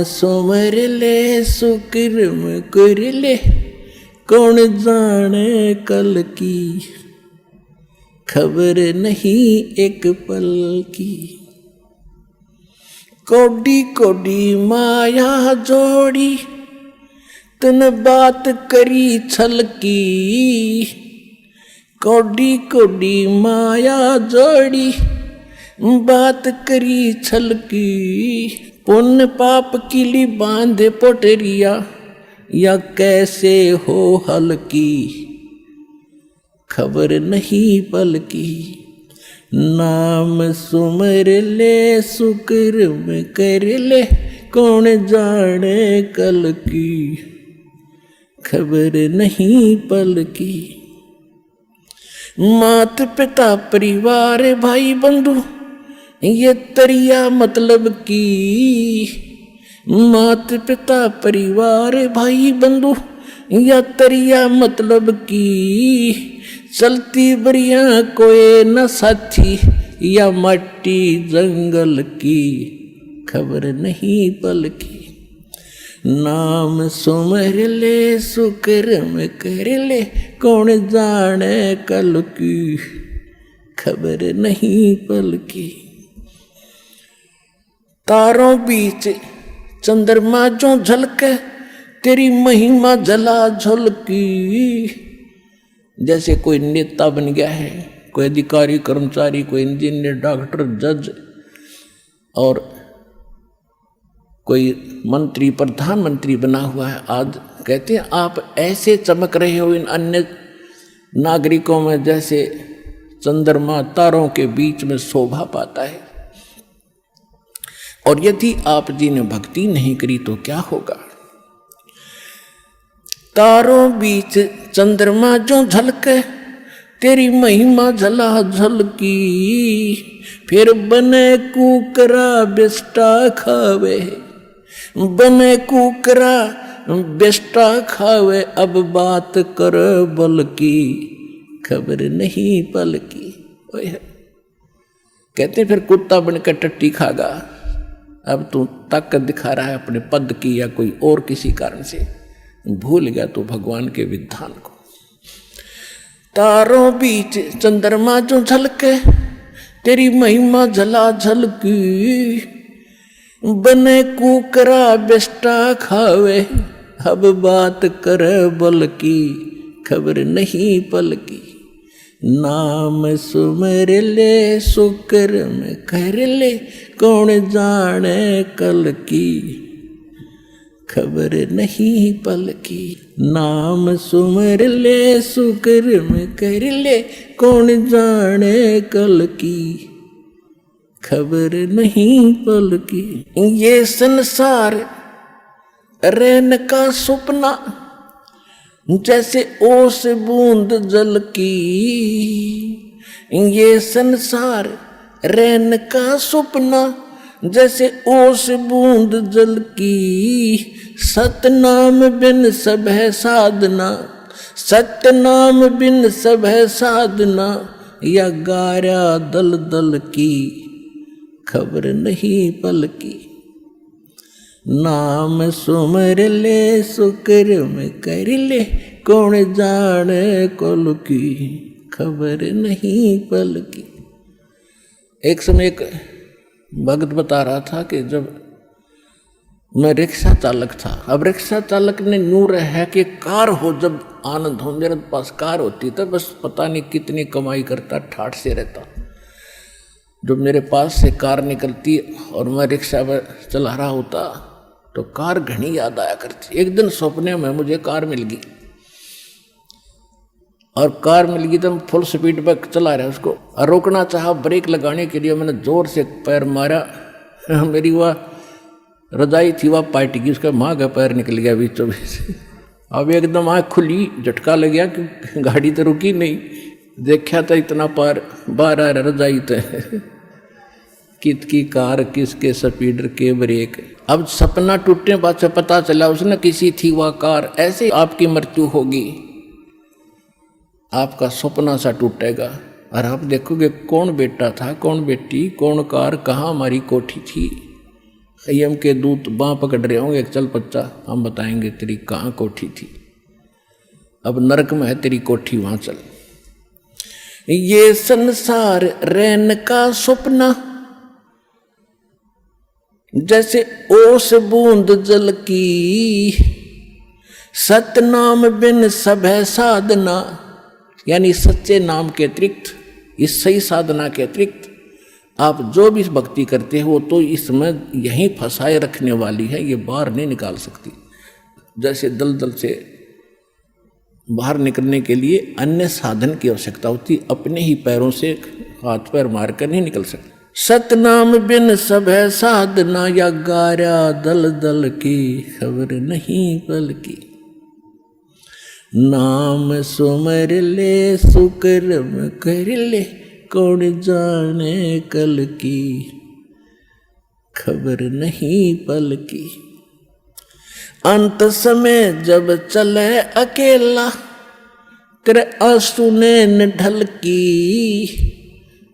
सुमर ले सुकर्म कर ले, कौन जाने कल की, खबर नहीं एक पल की। कोडी कोडी माया जोड़ी, तन बात करी छल की। कोडी कोडी माया जोड़ी, बात करी छल की। पुण्य पाप किली बांधे पोटरिया, या कैसे हो हल्की, खबर नहीं पल की। नाम सुमर ले सुकर्म कर ले, कौन जाने कल की, खबर नहीं पल की। मात पिता परिवार भाई बंधु, ये तरिया मतलब की। मात पिता परिवार भाई बंधु, या तरिया मतलब की। चलती बरिया कोई न साथी, या मट्टी जंगल की, खबर नहीं पल की। नाम सुमर ले सुकर्म कर ले, कौन जाने कल की, खबर नहीं पल की। तारों बीच चंद्रमा जो झलके, तेरी महिमा जला झलकी। जैसे कोई नेता बन गया है, कोई अधिकारी कर्मचारी, कोई इंजीनियर, डॉक्टर, जज और कोई मंत्री प्रधानमंत्री बना हुआ है। आज कहते हैं आप ऐसे चमक रहे हो इन अन्य नागरिकों में, जैसे चंद्रमा तारों के बीच में शोभा पाता है। और यदि आप जी ने भक्ति नहीं करी तो क्या होगा। तारों बीच चंद्रमा जो झलके, तेरी महिमा जला झलकी। फिर बने कुकरा बेस्टा खावे, बने कुकरा बेस्टा खावे। अब बात कर बल की, खबर नहीं पल की। कहते फिर कुत्ता बनकर टट्टी खागा। अब तू ताकत दिखा रहा है अपने पद की या कोई और किसी कारण से, भूल गया तो भगवान के विधान को। तारों बीच चंद्रमा जो झलके, तेरी महिमा जला झलकी। बने कुकरा बेस्टा खावे, अब बात कर बल की, खबर नहीं पल की। नाम सुमर ले सुकर्म कर ले, कौन जाने कल की, खबर नहीं पल की। नाम सुमर ले सुकर्म कर ले, कौन जाने कल की, खबर नहीं पल की। ये संसार रैन का सपना, जैसे ओस बूंद जल की। ये संसार रैन का सपना, जैसे ओस बूंद जल की। सतनाम बिन सब है साधना, सतनाम बिन सब है साधना। या गारा दल दल की, खबर नहीं पल की। नाम सुमर ले सुकर्म कर ले, कौन जाने कल की, खबर नहीं पल की। एक समय एक भक्त बता रहा था कि जब मैं रिक्शा चालक था, अब रिक्शा चालक ने नूर है कि कार हो जब आनंद हो। मेरे पास कार होती तो बस पता नहीं कितनी कमाई करता, ठाठ से रहता। जब मेरे पास से कार निकलती और मैं रिक्शा पर चला रहा होता तो कार घनी याद आया करती। एक दिन सपने में मुझे कार मिल गई, और कार मिल गई तो हम फुल स्पीड पर चला रहे उसको, और रोकना चाहा ब्रेक लगाने के लिए मैंने जोर से पैर मारा। मेरी वह रजाई थी वह पार्टी की, उसका माँ का पैर निकल गया बीचों बीच। अब एकदम आँख खुली, झटका लग गया कि गाड़ी तो रुकी नहीं। देखा था इतना पार बाहर आ रहा रजाई तो कित की कार, किसके स्पीडर के ब्रेक। अब सपना टूटने बाद से पता चला उसने किसी थी वह कार। ऐसे आपकी मृत्यु होगी, आपका सपना सा टूटेगा और आप देखोगे कौन बेटा था, कौन बेटी, कौन कार, कहाँ हमारी कोठी थी। यम के दूत बाँ पकड़ रहे होंगे, चल बच्चा हम बताएंगे तेरी कहाँ कोठी थी, अब नरक में है तेरी कोठी, वहां चल। ये संसार रैन का सपना जैसे ओस बूंद जल की, सतनाम बिन सब है साधना, यानी सच्चे नाम के अतिरिक्त, इस सही साधना के अतिरिक्त आप जो भी भक्ति करते हो तो इसमें यहीं फंसाए रखने वाली है, ये बाहर नहीं निकाल सकती। जैसे दलदल से बाहर निकलने के लिए अन्य साधन की आवश्यकता होती, अपने ही पैरों से हाथ पैर मारकर नहीं निकल सकते। सतनाम बिन सब है साधना, या गारा दल दल की खबर नहीं पल की। नाम सुमर ले सुकर्म कर ले, कौन जाने कल की खबर नहीं पल की। अंत समय जब चले अकेला, तेरे आंसू ने ढल की।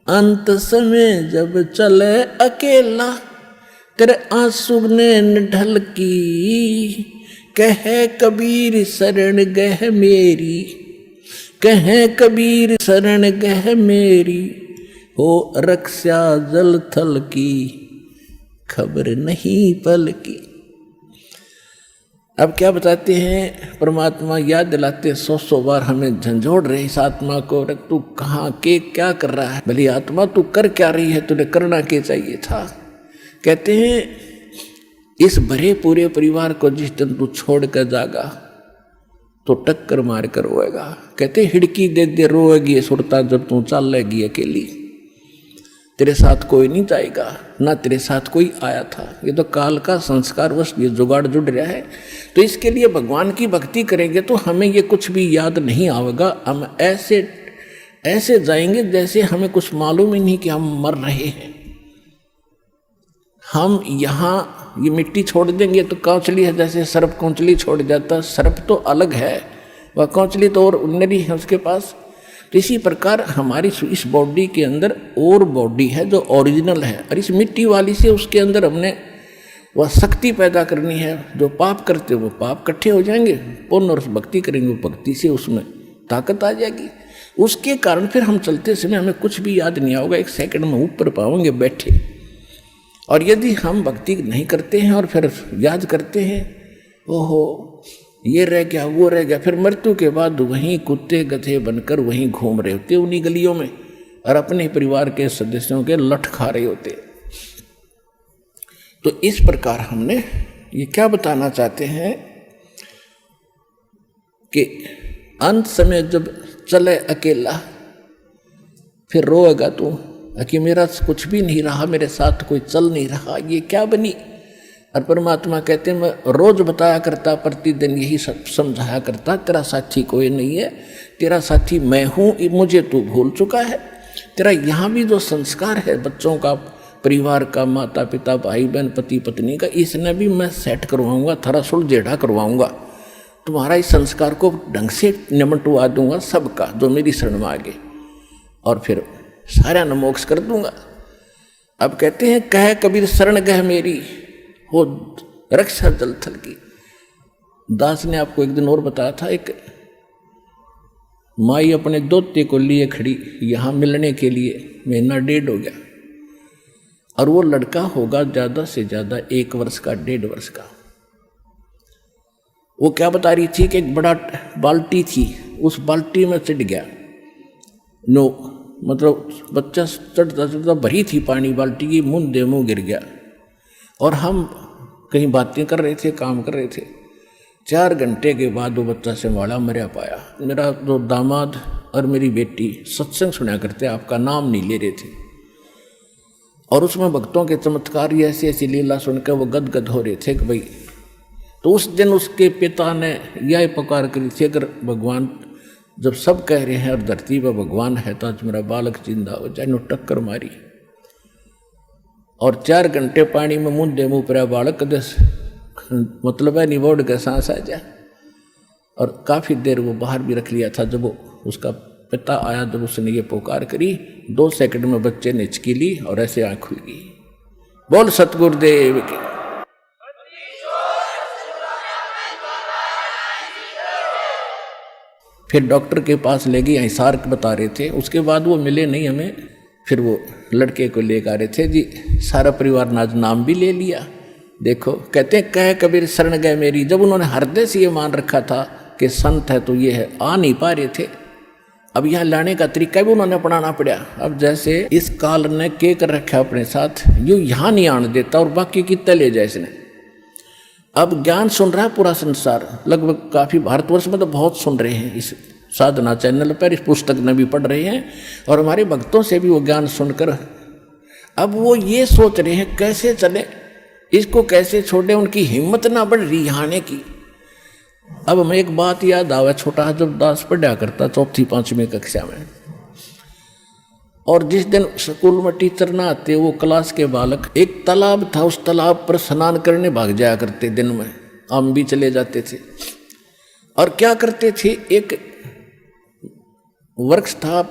अंत समय जब चले अकेला, तेरे आंसू ने ढल की। कहे कबीर शरण गह मेरी, कहे कबीर शरण गह मेरी, हो रक्षा जल थल की खबर नहीं पल की। अब क्या बताते हैं, परमात्मा याद दिलाते 100 बार हमें झंझोड़ रहे इस आत्मा को, तू कहाँ के क्या कर रहा है, भली आत्मा तू कर क्या रही है, तुझे करना क्या चाहिए था। कहते हैं इस भरे पूरे परिवार को जिस दिन तू छोड़ कर जागा तो टक्कर मार कर रोएगा। कहते हिड़की दे दे रोएगी सुरता जब तू चल लेगी अकेली, तेरे साथ कोई नहीं जाएगा, ना तेरे साथ कोई आया था। ये तो काल का संस्कार वश ये जुगाड़ जुड़ रहा है। तो इसके लिए भगवान की भक्ति करेंगे तो हमें ये कुछ भी याद नहीं आएगा। हम ऐसे ऐसे जाएंगे जैसे हमें कुछ मालूम ही नहीं कि हम मर रहे हैं। हम यहाँ ये मिट्टी छोड़ देंगे तो कौचली है, जैसे सर्प कौचली छोड़ जाता, सर्प तो अलग है, वह कौचली तो और नरी है उसके पास। तो इसी प्रकार हमारी इस बॉडी के अंदर और बॉडी है जो ओरिजिनल है, और इस मिट्टी वाली से उसके अंदर हमने वह शक्ति पैदा करनी है। जो पाप करते वो पाप इकट्ठे हो जाएंगे, पुण्य और भक्ति करेंगे वो भक्ति से उसमें ताकत आ जाएगी। उसके कारण फिर हम चलते समय हमें कुछ भी याद नहीं आओगे, 1 सेकंड में ऊपर पाओगे बैठे। और यदि हम भक्ति नहीं करते हैं और फिर याद करते हैं, ओहो ये रह गया वो रह गया, फिर मृत्यु के बाद वहीं कुत्ते गधे बनकर वहीं घूम रहे होते उन्हीं गलियों में, और अपने परिवार के सदस्यों के लठ खा रहे होते। तो इस प्रकार हमने ये क्या बताना चाहते हैं कि अंत समय जब चले अकेला फिर रोएगा तू कि मेरा कुछ भी नहीं रहा, मेरे साथ कोई चल नहीं रहा, ये क्या बनी। और परमात्मा कहते हैं मैं रोज बताया करता, प्रतिदिन यही सब समझाया करता, तेरा साथी कोई नहीं है, तेरा साथी मैं हूँ, मुझे तू भूल चुका है। तेरा यहाँ भी जो संस्कार है बच्चों का, परिवार का, माता पिता भाई बहन पति पत्नी का, इसने भी मैं सेट करवाऊंगा, थोड़ा सुलझेड़ा करवाऊंगा, तुम्हारा इस संस्कार को ढंग से निमटवा दूंगा सबका जो मेरी शरण में आगे, और फिर सारा न मोक्ष कर दूंगा। अब कहते हैं कहे कबीर शरण गह मेरी, हो रक्षा जल थल की। दास ने आपको एक दिन और बताया था, एक माई अपने दोते को लिए खड़ी यहाँ मिलने के लिए, 1.5 हो गया, और वो लड़का होगा ज़्यादा से ज़्यादा 1 वर्ष का, 1.5 वर्ष का। वो क्या बता रही थी कि एक बड़ा बाल्टी थी, उस बाल्टी में चढ़ गया, मतलब बच्चा चढ़ता चढ़ता भरी थी पानी बाल्टी की, मुंह गिर गया। और हम कहीं बातें कर रहे थे, काम कर रहे थे। 4 घंटे के बाद वो बच्चा संभाला, मरा पाया। मेरा जो दामाद और मेरी बेटी सत्संग सुना करते, आपका नाम नहीं ले रहे थे, और उसमें भक्तों के चमत्कार ऐसी ऐसी लीला सुनकर वो गदगद हो रहे थे कि भाई। तो उस दिन उसके पिता ने यह पुकार करी थी, अगर भगवान जब सब कह रहे हैं और धरती पर भगवान है तो आज मेरा बालक जिंदा हो जाए। नो टक्कर मारी और 4 घंटे पानी में मुँह पर बालक दस मतलब है निबोड़ के सांस आ जाए। और काफ़ी देर वो बाहर भी रख लिया था। जब वो उसका पिता आया, जब उसने ये पुकार करी, 2 सेकंड में बच्चे ने हिचकी ली और ऐसे आँख खुल गई। बोल सतगुरुदेव की। फिर डॉक्टर के पास ले गए, हिसार बता रहे थे। उसके बाद वो मिले नहीं हमें। फिर वो लड़के को लेकर आ रहे थे जी, सारा परिवार ने आज नाम भी ले लिया। देखो कहते कह कबीर शरण गए मेरी, जब उन्होंने हृदय से ये मान रखा था कि संत है तो ये है, आ नहीं पा रहे थे। अब यहाँ लाने का तरीका भी उन्होंने अपनाना पड़ा। अब जैसे इस काल ने के कर रखा अपने साथ, यूँ यहाँ नहीं आने देता और बाकी कितना ले जाए इसने। अब ज्ञान सुन रहा है पूरा संसार, लगभग काफ़ी भारतवर्ष में तो बहुत सुन रहे हैं इस साधना चैनल पर, इस पुस्तक में भी पढ़ रहे हैं और हमारे भक्तों से भी वो ज्ञान सुनकर अब वो ये सोच रहे हैं कैसे चले, इसको कैसे छोड़े, उनकी हिम्मत ना बढ़ रही यहाँ आने की। अब हमें एक बात याद आवा, छोटा जब दास पढ़ा करता 4वीं 5वीं कक्षा में, और जिस दिन स्कूल में टीचर ना आते वो क्लास के बालक, एक तालाब था, उस तालाब पर स्नान करने भाग जाया करते दिन में, हम भी चले जाते थे। और क्या करते थे, एक वृक्ष था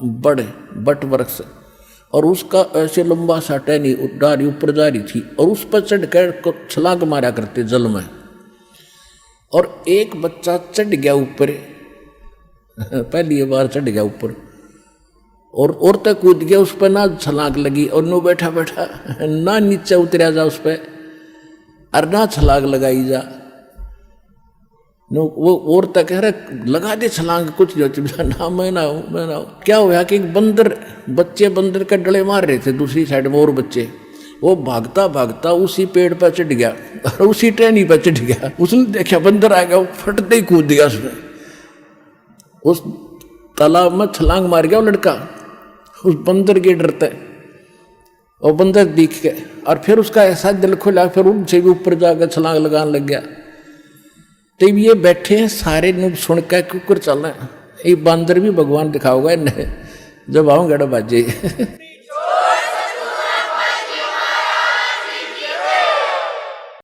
बट वृक्ष, और उसका ऐसे लंबा सा टहनी डारी ऊपर जा रही थी, और उस पर चढ़ कर छलांग मारा करते जल में। और एक बच्चा चढ़ गया ऊपर, पहली बार चढ़ गया ऊपर, और तक कूद गया, उस पर ना छलांग लगी, और नो बैठा बैठा ना नीचे उतरा जा उस पर, और ना छलांग लगाई जा। नो वो और तक कह रहे लगा दे छलांग, कुछ ना मैं ना हूँ। क्या हुआ कि एक बच्चे बंदर के डले मार रहे थे दूसरी साइड में, और बच्चे वो भागता भागता उसी पेड़ पर चढ़ गया और उसी टहनी पर चढ़ गया। उसने देखा बंदर आ गया, वो फटते ही कूद गया उसमें, उस तालाब में छलांग मार गया वो लड़का उस बंदर के डरते। और बंदर दिख गया और फिर उसका ऐसा दिल खुला, फिर उनसे भी ऊपर जाकर छलांग लगाने लग गया। तब ये बैठे हैं सारे नुक सुन कर कुकर चल रहे हैं, ये बंदर भी भगवान दिखाओगा जब आऊँगा बाजे।